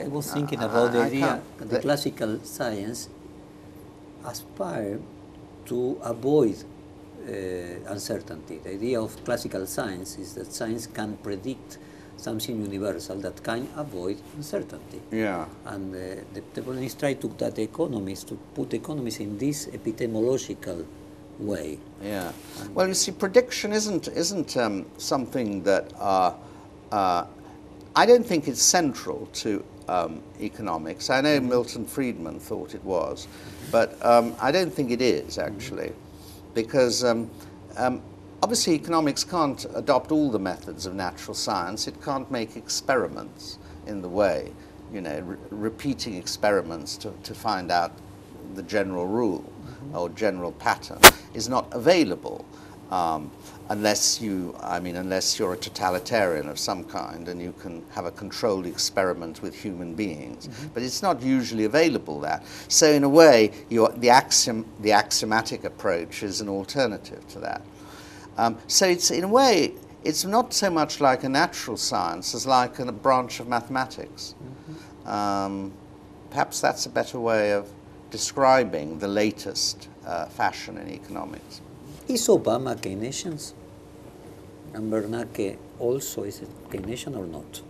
I was thinking about the idea can't- the classical science aspire to avoid uncertainty. The idea of classical science is that science can predict something universal that can avoid uncertainty. Yeah. And the problem is try to that economists to put economists in this epistemological way. Yeah. Well, you see, prediction isn't something that I don't think it's central to economics. I know Milton Friedman thought it was, but I don't think it is actually, because obviously economics can't adopt all the methods of natural science. It can't make experiments in the way, you know, repeating experiments to find out the general rule or general pattern is not available unless you're a totalitarian of some kind and you can have a controlled experiment with human beings. But it's not usually available that. So in a way, the axiomatic approach is an alternative to that. So it's, in a way, it's not so much like a natural science as like a branch of mathematics. Perhaps that's a better way of describing the latest fashion in economics. Is Obama Keynesian? And Bernanke also is it Keynesian or not?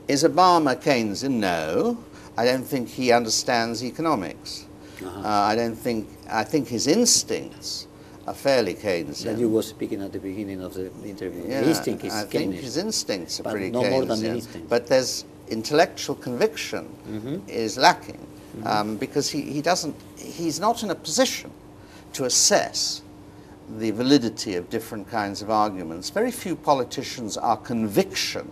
Is Obama Keynesian? No. I don't think he understands economics. I think his instincts are fairly Keynesian. That you were speaking at the beginning of the interview. Yeah, The instinct is I think Keynesian, his instincts are but pretty no Keynesian. more than the instinct. But there's intellectual conviction is lacking because he's not in a position to assess the validity of different kinds of arguments. Very few politicians are conviction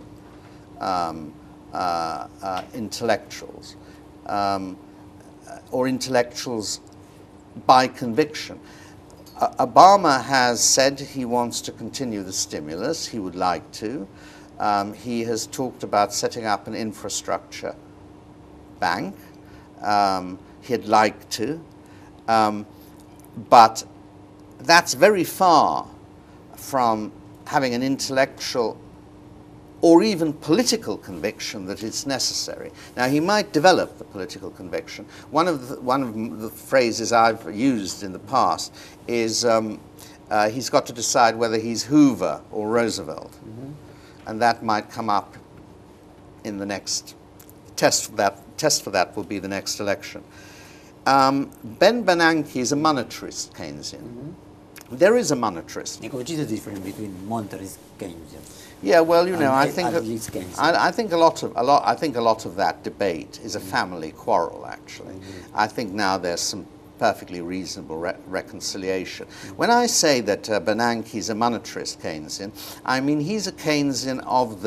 intellectuals or intellectuals by conviction. Obama has said he wants to continue the stimulus. He would like to. He has talked about setting up an infrastructure bank. He'd like to. But that's very far from having an intellectual or even political conviction that it's necessary. Now, he might develop the political conviction. One of the phrases I've used in the past is he's got to decide whether he's Hoover or Roosevelt. And that might come up in the next test for that will be the next election. Ben Bernanke is a monetarist Keynesian. There is a monetarist. Which is the difference between monetarist Keynesian? Yeah, well, you know, I think a lot of that debate is a family quarrel. Actually, I think now there's some perfectly reasonable reconciliation. When I say that Bernanke is a monetarist Keynesian, I mean he's a Keynesian of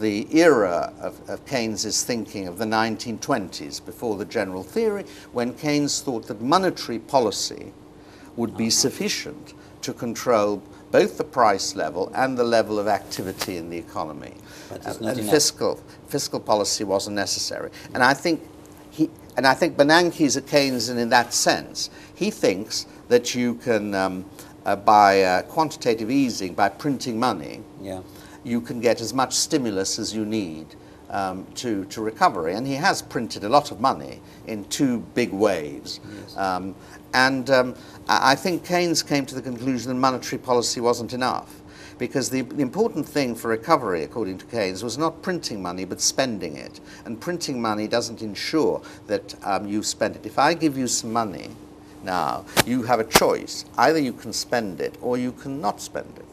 the era of Keynes's thinking of the 1920s, before the general theory, when Keynes thought that monetary policy would be sufficient to control both the price level and the level of activity in the economy. And fiscal policy wasn't necessary. And I think Bernanke is a Keynesian in that sense. He thinks that you can, by quantitative easing, by printing money, you can get as much stimulus as you need to recovery. And he has printed a lot of money in two big waves. I think Keynes came to the conclusion that monetary policy wasn't enough, because the important thing for recovery, according to Keynes, was not printing money but spending it. And printing money doesn't ensure that you spend it. If I give you some money now, you have a choice. Either you can spend it or you cannot spend it.